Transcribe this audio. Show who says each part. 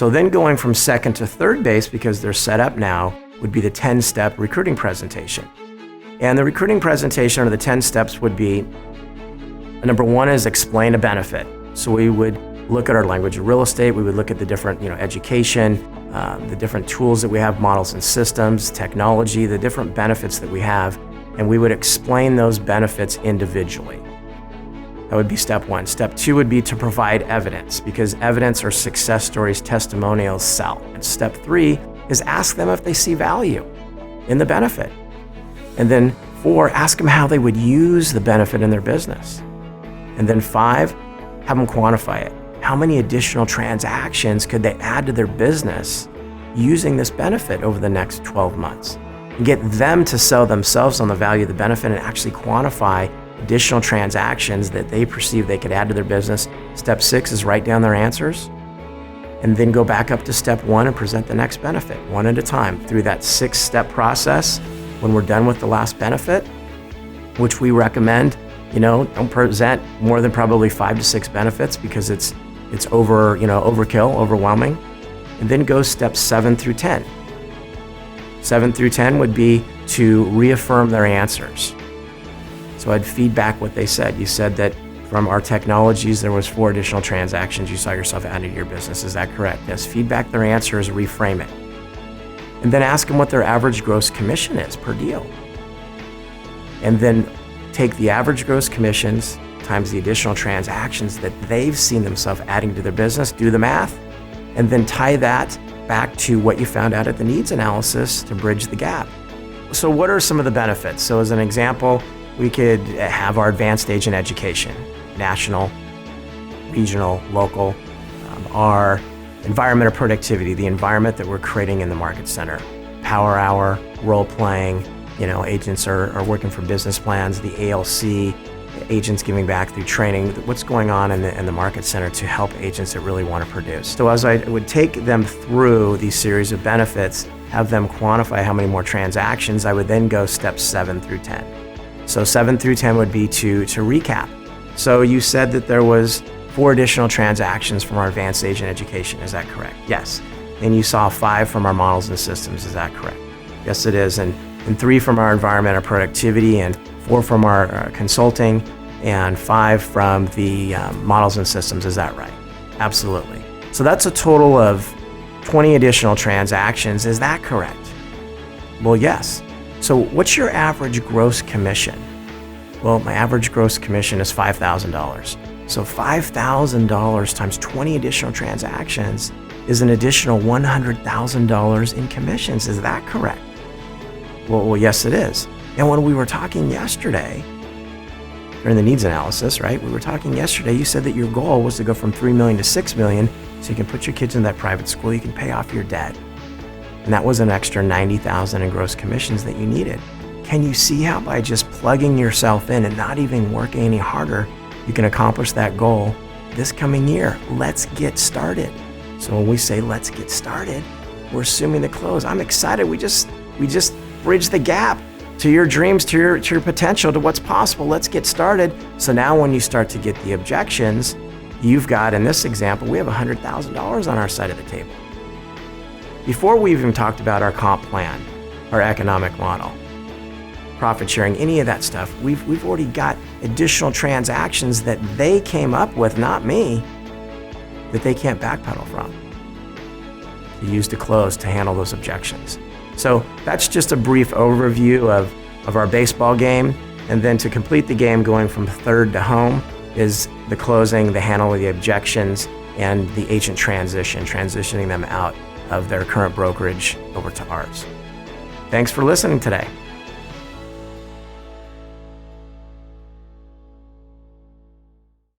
Speaker 1: So then going from second to third base, because they're set up now, would be the 10-step recruiting presentation. And the recruiting presentation, or the 10 steps, would be, number one is explain a benefit. So we would look at our language of real estate, we would look at the different, education, the different tools that we have, models and systems, technology, the different benefits that we have, and we would explain those benefits individually. That would be step one. Step two would be to provide evidence, because evidence or success stories, testimonials sell. And step three is ask them if they see value in the benefit. And then four, ask them how they would use the benefit in their business. And then five, have them quantify it. How many additional transactions could they add to their business using this benefit over the next 12 months? And get them to sell themselves on the value of the benefit and actually quantify additional transactions that they perceive they could add to their business. Step six is write down their answers, and then go back up to step one and present the next benefit one at a time through that 6-step process. When we're done with the last benefit, which we recommend, don't present more than probably 5 to 6 benefits, because it's overkill, overwhelming. And then go steps 7 through 10. 7 through 10 would be to reaffirm their answers. So I'd feedback what they said. You said that from our technologies, there was 4 additional transactions you saw yourself adding to your business. Is that correct? Yes, feedback their answers, reframe it. And then ask them what their average gross commission is per deal. And then take the average gross commissions times the additional transactions that they've seen themselves adding to their business, do the math, and then tie that back to what you found out at the needs analysis to bridge the gap. So what are some of the benefits? So as an example, we could have our advanced agent education, national, regional, local, our environment of productivity, the environment that we're creating in the market center, power hour, role playing, agents are working for business plans, the ALC, agents giving back through training, what's going on in the market center to help agents that really want to produce. So as I would take them through these series of benefits, have them quantify how many more transactions, I would then go steps 7 through 10. So 7 through 10 would be to recap. So you said that there was 4 additional transactions from our advanced agent education, is that correct? Yes. And you saw 5 from our models and systems, is that correct? Yes, it is. And 3 from our environment of productivity, and 4 from our consulting, and 5 from the models and systems, is that right? Absolutely. So that's a total of 20 additional transactions, is that correct? Well, yes. So what's your average gross commission? Well, my average gross commission is $5,000. So $5,000 times 20 additional transactions is an additional $100,000 in commissions. Is that correct? Well, yes, it is. And when we were talking yesterday, during the needs analysis, right? We were talking yesterday, you said that your goal was to go from $3 million to $6 million so you can put your kids in that private school, you can pay off your debt. And that was an extra $90,000 in gross commissions that you needed. Can you see how by just plugging yourself in and not even working any harder, you can accomplish that goal this coming year? Let's get started. So when we say let's get started, we're assuming the close. I'm excited. We just bridged the gap to your dreams, to your potential, to what's possible. Let's get started. So now when you start to get the objections, you've got, in this example, we have $100,000 on our side of the table. Before we even talked about our comp plan, our economic model, profit sharing, any of that stuff, we've already got additional transactions that they came up with, not me, that they can't backpedal from, to use to close to handle those objections. So that's just a brief overview of our baseball game. And then to complete the game, going from third to home, is the closing, the handle of the objections, and the agent transitioning them out of their current brokerage over to ours. Thanks for listening today.